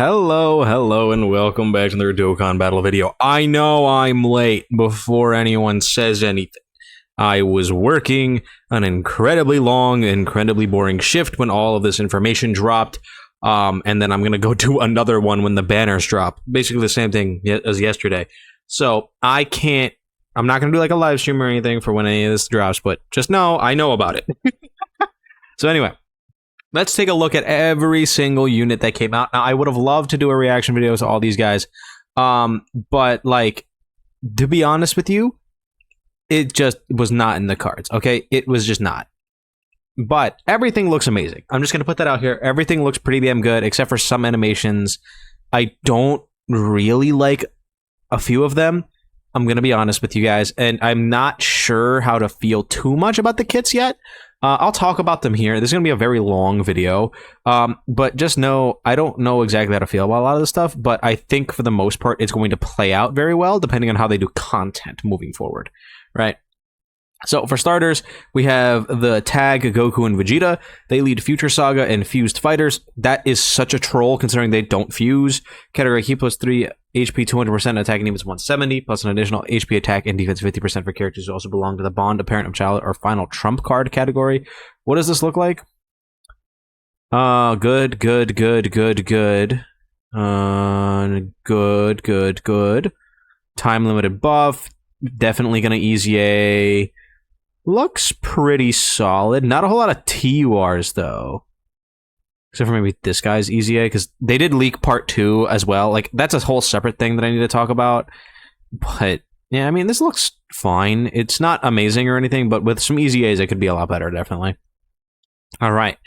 Hello, and welcome back to another Dokkan battle video. I know I'm late before anyone says anything. I was working an incredibly long, incredibly boring shift when all of this information dropped, and then I'm gonna go do another one when the banners drop. Basically the same thing as yesterday. So I'm not gonna do like a live stream or anything for when any of this drops, but just know I know about it. So anyway. Let's take a look at every single unit that came out. Now, I would have loved to do a reaction video to all these guys, but, like, to be honest with you, it just was not in the cards, okay? It was just not. But everything looks amazing. I'm just going to put that out here. Everything looks pretty damn good, except for some animations. I don't really like a few of them. I'm going to be honest with you guys, and I'm not sure how to feel too much about the kits yet. I'll talk about them here. This is going to be a very long video, but just know I don't know exactly how to feel about a lot of this stuff, but I think for the most part it's going to play out very well depending on how they do content moving forward, right? So for starters, we have the tag Goku and Vegeta. They lead Future Saga and Fused Fighters. That is such a troll considering they don't fuse. Category Key plus 3 HP 200%, attacking defense 170, plus an additional HP attack and defense 50% for characters who also belong to the Bond of Parent of Child or Final Trump card category. What does this look like? Good. Good. Time limited buff. Definitely gonna EZA. Looks pretty solid. Not a whole lot of TURs, though. Except for maybe this guy's EZA, because they did leak part 2 as well. Like, that's a whole separate thing that I need to talk about. But, yeah, I mean, this looks fine. It's not amazing or anything, but with some EZAs, it could be a lot better, definitely. Alright.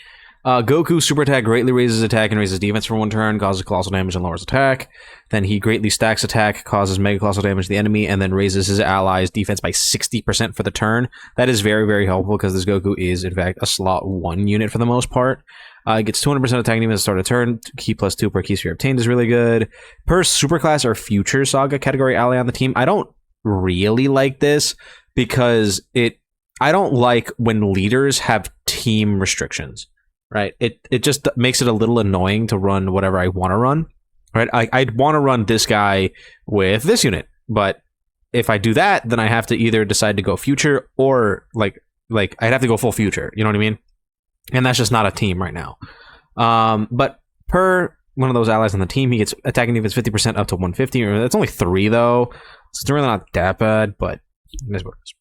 Goku super attack greatly raises attack and raises defense for 1 turn, causes colossal damage and lowers attack. Then he greatly stacks attack, causes mega colossal damage to the enemy, and then raises his allies' defense by 60% for the turn. That is very, very helpful because this Goku is, in fact, a slot 1 unit for the most part. Gets 200% attack defense to start a turn. Key plus 2 per key sphere obtained is really good. Per Superclass or Future Saga category ally on the team, I don't really like this because I don't like when leaders have team restrictions. Right, it just makes it a little annoying to run whatever I want to run. Right, I'd want to run this guy with this unit, but if I do that, then I have to either decide to go future or like I'd have to go full future. You know what I mean? And that's just not a team right now. But per one of those allies on the team, he gets attacking defense 50% up to 150. That's only 3 though, so it's really not that bad. But it is what it is.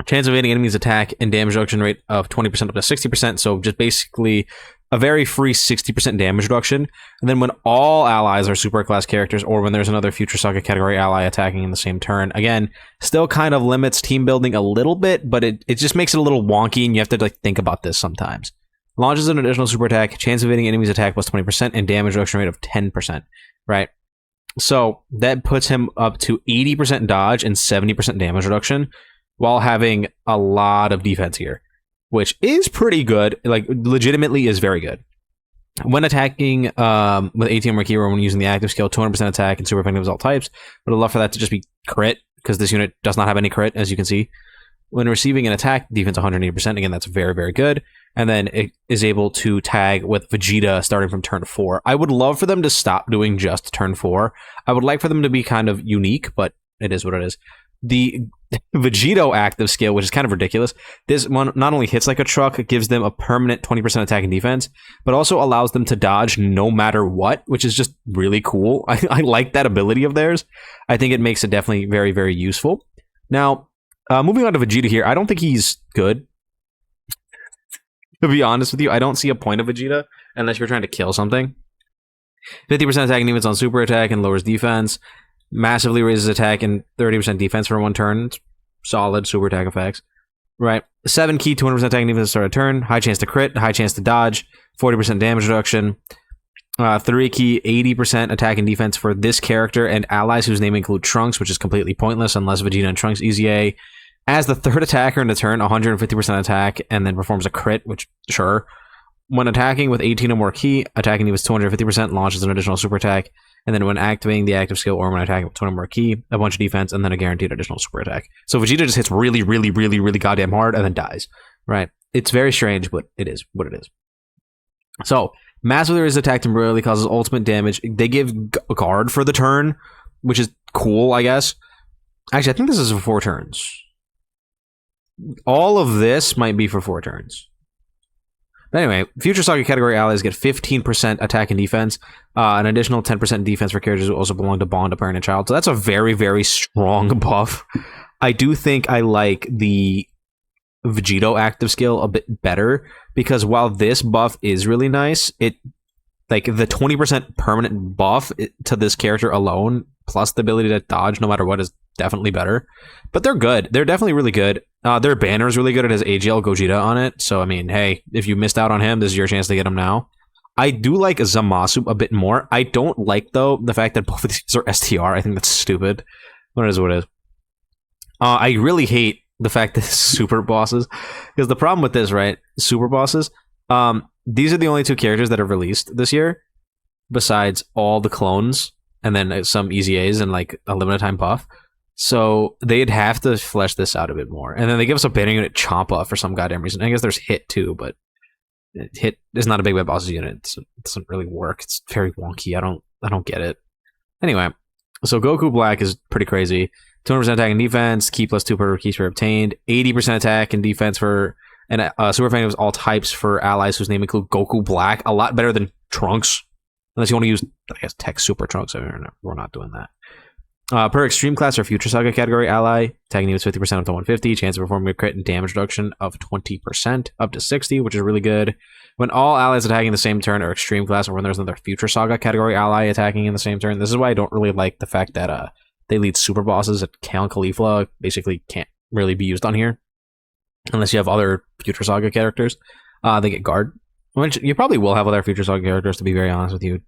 Chance of evading enemies' attack and damage reduction rate of 20% up to 60%, so just basically a very free 60% damage reduction. And then when all allies are superclass characters, or when there's another Future Saga category ally attacking in the same turn, again, still kind of limits team building a little bit, but it just makes it a little wonky, and you have to like think about this sometimes. Launches an additional super attack, chance of evading enemies' attack plus 20%, and damage reduction rate of 10%, right? So that puts him up to 80% dodge and 70% damage reduction, while having a lot of defense here, which is pretty good. Like, legitimately is very good. When attacking with ATM or Kiro, when using the active skill, 200% attack and super effective with all types, but I'd love for that to just be crit, because this unit does not have any crit, as you can see. When receiving an attack, defense 180%, again, that's very, very good. And then it is able to tag with Vegeta starting from turn 4. I would love for them to stop doing just turn 4. I would like for them to be kind of unique, but it is what it is. The Vegito active skill, which is kind of ridiculous, this one not only hits like a truck, it gives them a permanent 20% attack and defense, but also allows them to dodge no matter what, which is just really cool. I like that ability of theirs. I think it makes it definitely very, very useful. Now, moving on to Vegeta here, I don't think he's good. To be honest with you, I don't see a point of Vegeta unless you're trying to kill something. 50% attack and defense on super attack and lowers defense. Massively raises attack and 30% defense for 1 turn. It's solid super attack effects. Right. 7 key, 200% attack and defense to start a turn. High chance to crit, high chance to dodge, 40% damage reduction. 3 key, 80% attack and defense for this character and allies whose name include Trunks, which is completely pointless unless Vegeta and Trunks EZA. As the 3rd attacker in the turn, 150% attack, and then performs a crit, which, sure. When attacking with 18 or more key, attacking defense 250%, launches an additional super attack. And then when activating the active skill or when attacking with 20 more key, a bunch of defense, and then a guaranteed additional super attack. So Vegeta just hits really, really, really, really goddamn hard and then dies. Right? It's very strange, but it is what it is. So, Massively raises attack temporarily, causes ultimate damage. They give guard for the turn, which is cool, I guess. Actually, I think this is for 4 turns. All of this might be for 4 turns. But anyway, Future Saga category allies get 15% attack and defense. An additional 10% defense for characters who also belong to Bond, a parent, and child. So that's a very, very strong buff. I do think I like the Vegito active skill a bit better, because while this buff is really nice, it like the 20% permanent buff to this character alone, plus the ability to dodge no matter what, is definitely better. But they're good. They're definitely really good. Their banner is really good. It has AGL Gogeta on it. So, I mean, hey, if you missed out on him, this is your chance to get him now. I do like Zamasu a bit more. I don't like, though, the fact that both of these are STR. I think that's stupid. What is what it is. I really hate the fact that super bosses, because the problem with this, right? Super bosses, these are the only 2 characters that are released this year, besides all the clones, and then some EZAs and like a limited time buff. So they'd have to flesh this out a bit more. And then they give us a banner unit chomp buff for some goddamn reason. I guess there's hit too, but hit is not a big web boss unit, so it doesn't really work. It's very wonky. I don't get it. Anyway, so Goku Black is pretty crazy. 200% attack and defense, key plus 2 per key sphere obtained, 80% attack and defense for, and super effective all types for allies whose name include Goku Black. A lot better than Trunks, unless you want to use, I guess, Tech Super Trunks. We're not doing that. Per extreme class or Future Saga category ally, attacking units 50% up to 150, chance of performing a crit and damage reduction of 20% up to 60, which is really good. When all allies attacking the same turn are extreme class, or when there's another Future Saga category ally attacking in the same turn. This is why I don't really like the fact that they lead super bosses at Kale and Caulifla basically can't really be used on here, unless you have other Future Saga characters. They get guard, which you probably will have other Future Saga characters, to be very honest with you.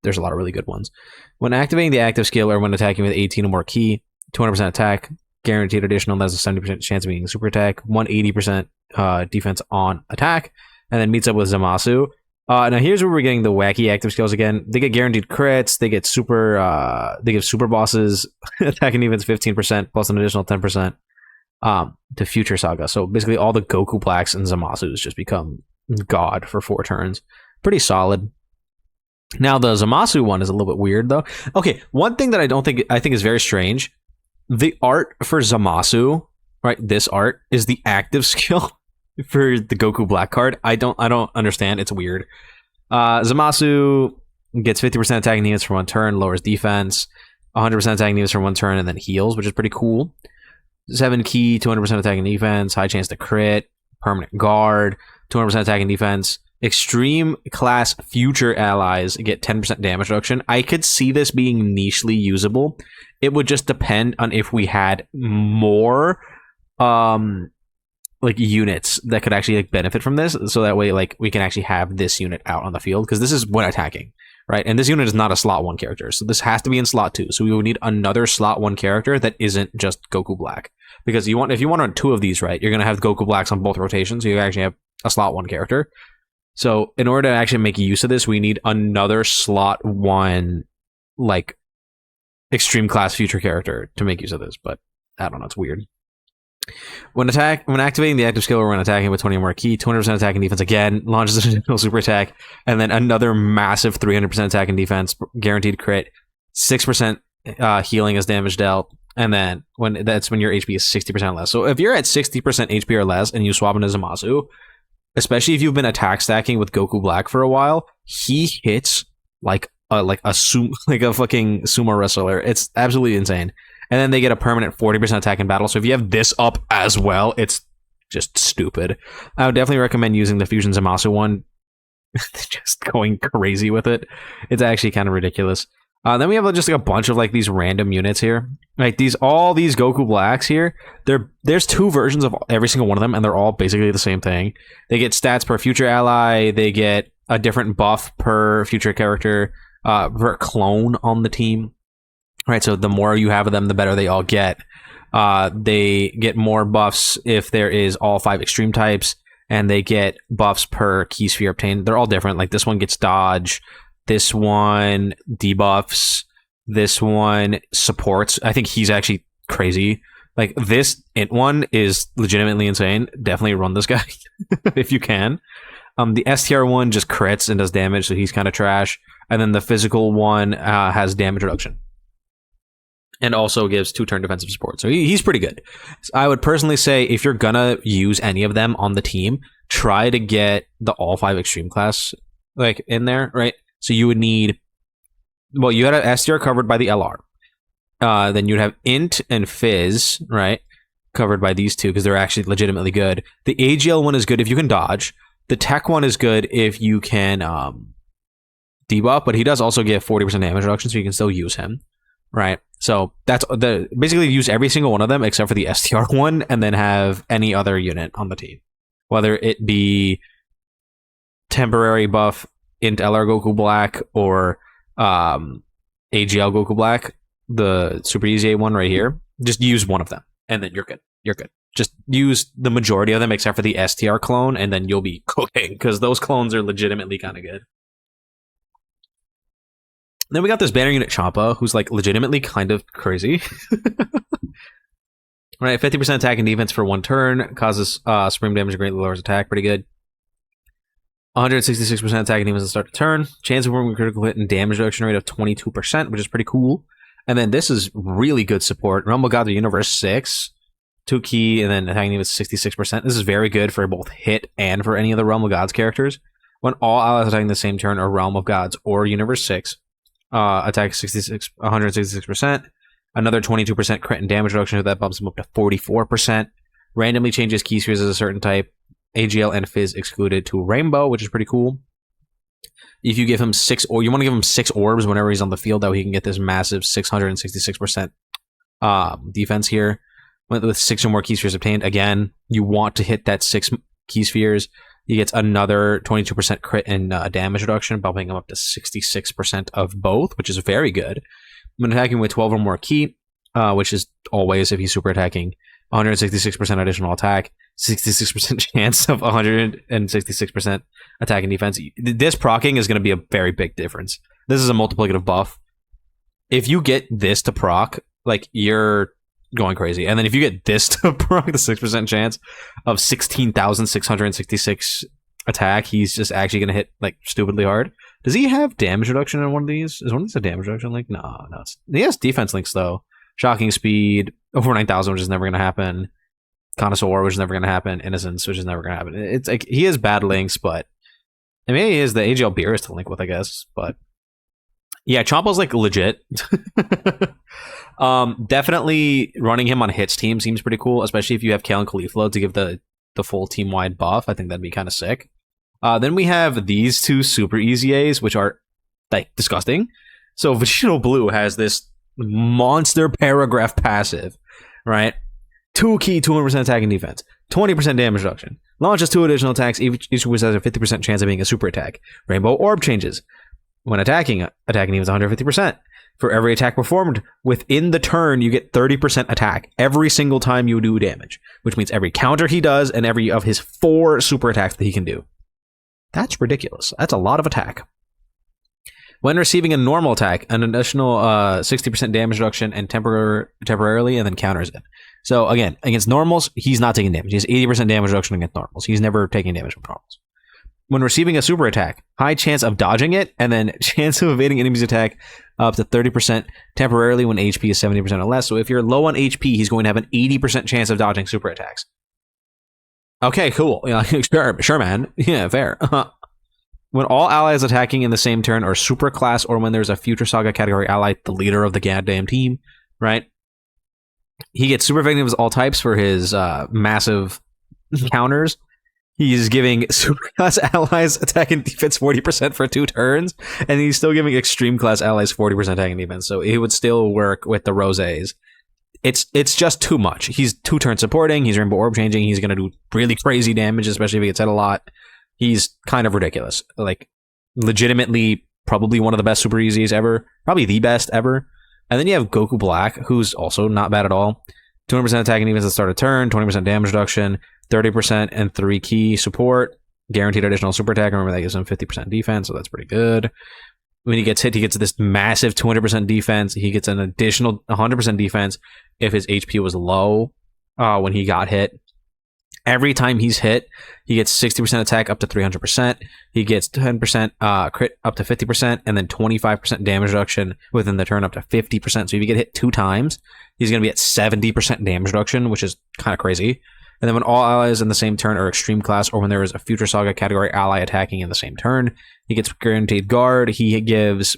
There's a lot of really good ones. When activating the active skill or when attacking with 18 or more key, 200% attack, guaranteed additional, that's a 70% chance of being a super attack, 180% defense on attack, and then meets up with Zamasu. Now here's where we're getting the wacky active skills again. They get guaranteed crits, they get super, they give super bosses attack and defense 15% plus an additional 10% to Future Saga. So basically all the Goku Blacks and Zamasus just become god for 4 turns. Pretty solid. Now the Zamasu one is a little bit weird though. Okay, one thing that I think is very strange. The art for Zamasu, right? This art is the active skill for the Goku Black card. I don't understand. It's weird. Zamasu gets 50% attacking units for 1 turn, lowers defense, 100% attacking units for 1 turn, and then heals, which is pretty cool. 7 key, 200% attacking defense, high chance to crit, permanent guard, 200% attacking defense. Extreme class future allies get 10% damage reduction. I could see this being nichely usable. It would just depend on if we had more like units that could actually like benefit from this, so that way like we can actually have this unit out on the field, because this is when attacking, right? And this unit is not a slot 1 character, so this has to be in slot 2. So we would need another slot 1 character that isn't just Goku Black, because if you want 2 of these, right, you're gonna have Goku Blacks on both rotations, so you actually have a slot 1 character. So in order to actually make use of this, we need another slot 1 like extreme class future character to make use of this. But I don't know, it's weird. When activating the active skill or when attacking with 20 or more key, 200% attack and defense again, launches an additional super attack, and then another massive 300% attack and defense, guaranteed crit, 6% healing as damage dealt, and then when your HP is 60% less. So if you're at 60% HP or less and you swap into Zamasu, especially if you've been attack stacking with Goku Black for a while, he hits like a fucking sumo wrestler. It's absolutely insane. And then they get a permanent 40% attack in battle. So if you have this up as well, it's just stupid. I would definitely recommend using the Fusion Zamasu one. Just going crazy with it. It's actually kind of ridiculous. Then we have just like a bunch of like these random units here. Like all these Goku Blacks here. There's 2 versions of every single one of them, and they're all basically the same thing. They get stats per future ally. They get a different buff per future character, per clone on the team. Right, so the more you have of them, the better they all get. They get more buffs if there is all 5 extreme types, and they get buffs per key sphere obtained. They're all different. Like this one gets dodge, this one debuffs, this one supports. I think he's actually crazy. Like this int one is legitimately insane. Definitely run this guy if you can. The STR one just crits and does damage, so he's kind of trash. And then the physical one has damage reduction. And also gives 2-turn defensive support. So he's pretty good. I would personally say if you're gonna use any of them on the team, try to get the all 5 extreme class like in there, right? So you would need, well, you had an STR covered by the LR. Then you'd have Int and Fizz, right? Covered by these two because they're actually legitimately good. The AGL one is good if you can dodge. The Tech one is good if you can debuff, but he does also give 40% damage reduction, so you can still use him, right? So that's basically use every single one of them except for the STR one, and then have any other unit on the team, whether it be temporary buff Int LR Goku Black or AGL Goku Black, the Super Easy one right here. Just use one of them, and then you're good. You're good. Just use the majority of them except for the STR clone, and then you'll be cooking, because those clones are legitimately kind of good. Then we got this banner unit Champa, who's like legitimately kind of crazy. Right, 50% attack and defense for 1 turn, causes supreme damage and greatly lowers attack, pretty good. 166% attack and defense at the start of turn, chance of performing critical hit and damage reduction rate of 22%, which is pretty cool. And then this is really good support. Realm of God, the Universe 6, 2 key, and then attacking defense 66%. This is very good for both hit and for any of the Realm of Gods characters. When all allies attacking the same turn are Realm of Gods or Universe 6, attack 166%. Another 22% crit and damage reduction, so that bumps him up to 44%. Randomly changes key spheres as a certain type. AGL and Fizz excluded to Rainbow, which is pretty cool. If you give him 6, or you want to give him 6 orbs whenever he's on the field, that way he can get this massive 666% defense here. With 6 or more key spheres obtained, again, you want to hit that 6 key spheres. He gets another 22% crit and damage reduction, bumping him up to 66% of both, which is very good. When attacking with 12 or more key, which is always if he's super attacking, 166% additional attack, 66% chance of 166% attack and defense. This proccing is going to be a very big difference. This is a multiplicative buff. If you get this to proc, like, you're going crazy. And then if you get this to proc, the 6% chance of 16,666 attack, he's just actually going to hit, like, stupidly hard. Does he have damage reduction in one of these? Is one of these a damage reduction link? No. He has defense links, though. Shocking speed, over 9,000, which is never going to happen. Connoisseur, which is never going to happen. Innocence, which is never going to happen. It's like, he has bad links, but I mean, he is the AGL Beerus to link with, I guess. But yeah, Champa's like legit. Definitely running him on hits team seems pretty cool, especially if you have Kale and Caulifla to give the full team-wide buff. I think that'd be kind of sick. Then we have these 2 super easy A's, which are like disgusting. So Vegito Blue has this monster paragraph passive, right? 2 key, 200% attack and defense, 20% damage reduction. Launches 2 additional attacks, each of which has a 50% chance of being a super attack. Rainbow Orb changes. When attacking defense 150%. For every attack performed within the turn, you get 30% attack every single time you do damage, which means every counter he does and every of his 4 super attacks that he can do. That's ridiculous. That's a lot of attack. When receiving a normal attack, an additional 60% damage reduction and temporarily, and then counters it. So again, against normals, he's not taking damage. He has 80% damage reduction against normals. He's never taking damage with normals. When receiving a super attack, high chance of dodging it, and then chance of evading enemy's attack up to 30% temporarily when HP is 70% or less. So if you're low on HP, he's going to have an 80% chance of dodging super attacks. Okay, cool. Yeah, sure, man. Yeah, fair. When all allies attacking in the same turn are super class, or when there's a Future Saga category ally, the leader of the goddamn team, right? He gets super effective as all types for his massive counters. He's giving super class allies attack and defense 40% for 2 turns, and he's still giving extreme class allies 40% attack and defense, so he would still work with the Rosés. It's just too much. He's 2 turn supporting, he's Rainbow Orb changing, he's going to do really crazy damage, especially if he gets hit a lot. He's kind of ridiculous. Like, legitimately, probably one of the best super easies ever. Probably the best ever. And then you have Goku Black, who's also not bad at all. 200% attack and defense at the start of turn, 20% damage reduction, 30% and 3 key support, guaranteed additional super attack. Remember, that gives him 50% defense, so that's pretty good. When he gets hit, he gets this massive 200% defense. He gets an additional 100% defense if his HP was low when he got hit. Every time he's hit, he gets 60% attack up to 300%. He gets 10% crit up to 50%, and then 25% damage reduction within the turn up to 50%. So if you get hit 2 times, he's going to be at 70% damage reduction, which is kind of crazy. And then when all allies in the same turn are extreme class, or when there is a Future Saga category ally attacking in the same turn, he gets guaranteed guard. He gives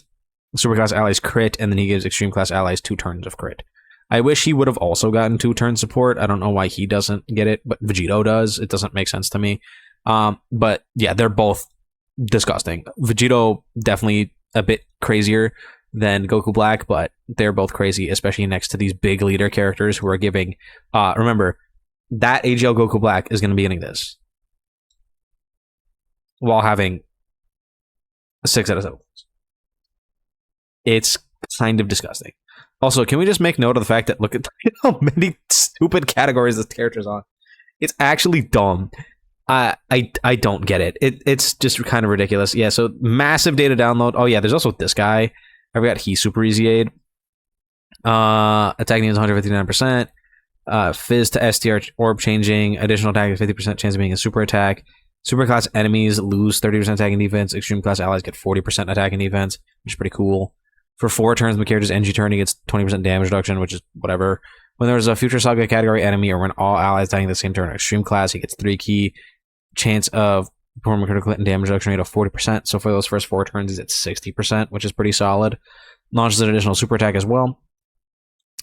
superclass allies crit, and then he gives extreme class allies 2 turns of crit. I wish he would have also gotten 2-turn support. I don't know why he doesn't get it, but Vegito does. It doesn't make sense to me. But yeah, they're both disgusting. Vegito definitely a bit crazier than Goku Black, but they're both crazy, especially next to these big leader characters who are giving... remember, that AGL Goku Black is going to be getting this while having 6 out of 7. It's kind of disgusting. Also, can we just make note of the fact that look at how many stupid categories this character's on? It's actually dumb. I don't get it. It's just kind of ridiculous. Yeah, so massive data download. Oh yeah, there's also this guy. I forgot he's super easy aid. Attacking is 159%. Fizz to STR orb changing. Additional attack is 50% chance of being a super attack. Superclass enemies lose 30% attack and defense. Extreme class allies get 40% attack and defense, which is pretty cool. For 4 turns, the character's NG turn, he gets 20% damage reduction, which is whatever. When there's a Future Saga category enemy, or when all allies dying the same turn, extreme class, he gets 3 key. Chance of performing critical hit and damage reduction rate of 40%. So for those first 4 turns, he's at 60%, which is pretty solid. Launches an additional super attack as well.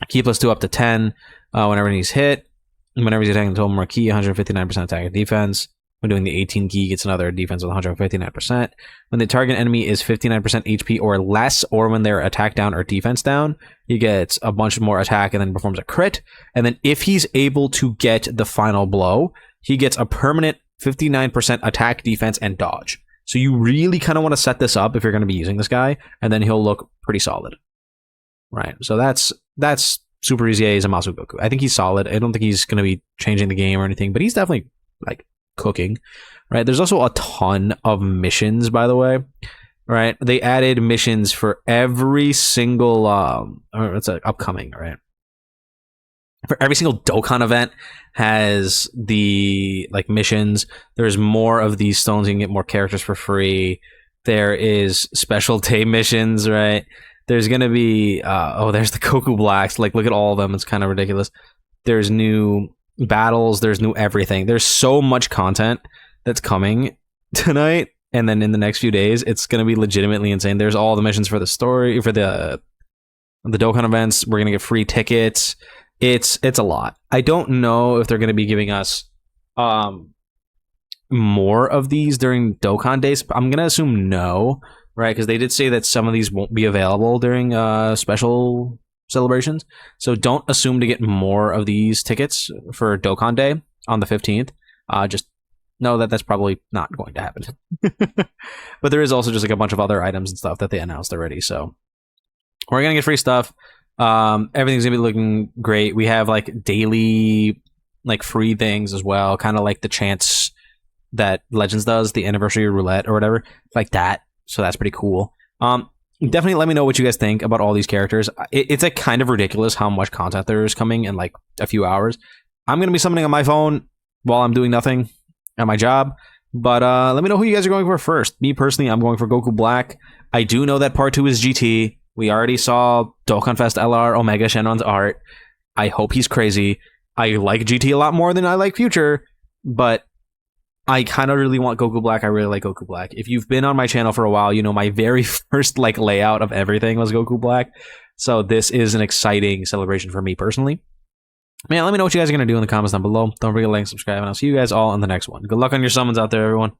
Key plus 2 up to 10 whenever he's hit. Whenever he's attacking the total more key, 159% attack and defense. When doing the 18 key, gets another defense with 159%. When the target enemy is 59% HP or less, or when they're attack down or defense down, he gets a bunch more attack and then performs a crit. And then if he's able to get the final blow, he gets a permanent 59% attack, defense, and dodge. So you really kind of want to set this up if you're going to be using this guy, and then he'll look pretty solid. Right, so that's Super Easy A Zamasu Goku. I think he's solid. I don't think he's going to be changing the game or anything, but he's definitely like cooking. Right, there's also a ton of missions, by the way. Right, they added missions for every single it's upcoming, right? For every single Dokkan event has the like missions. There's more of these stones. You can get more characters for free. There is special day missions, right? There's gonna be there's the Goku Blacks. Like, look at all of them. It's kind of ridiculous. There's new battles. There's new everything. There's so much content that's coming tonight, and then in the next few days, it's gonna be legitimately insane. There's all the missions for the story for the Dokkan events. We're gonna get free tickets. It's a lot. I don't know if they're going to be giving us more of these during Dokkan days. I'm going to assume no, right? Because they did say that some of these won't be available during special celebrations. So don't assume to get more of these tickets for Dokkan Day on the 15th. Just know that that's probably not going to happen. But there is also just like a bunch of other items and stuff that they announced already. So we're going to get free stuff. Everything's gonna be looking great. We have like daily like free things as well, kind of like the chance that Legends does, the anniversary roulette or whatever, like that. So that's pretty cool. Definitely let me know what you guys think about all these characters. It's like kind of ridiculous how much content there is coming in like a few hours. I'm gonna be summoning on my phone while I'm doing nothing at my job. But let me know who you guys are going for first. Me personally, I'm going for Goku Black. I do know that part 2 is GT. We already saw Dokkan Fest LR Omega Shenron's art. I hope he's crazy. I like GT a lot more than I like Future, but I kind of really want Goku Black. I really like Goku Black. If you've been on my channel for a while, you know my very first like layout of everything was Goku Black. So this is an exciting celebration for me personally. Man, let me know what you guys are going to do in the comments down below. Don't forget to like and subscribe, and I'll see you guys all in the next one. Good luck on your summons out there, everyone.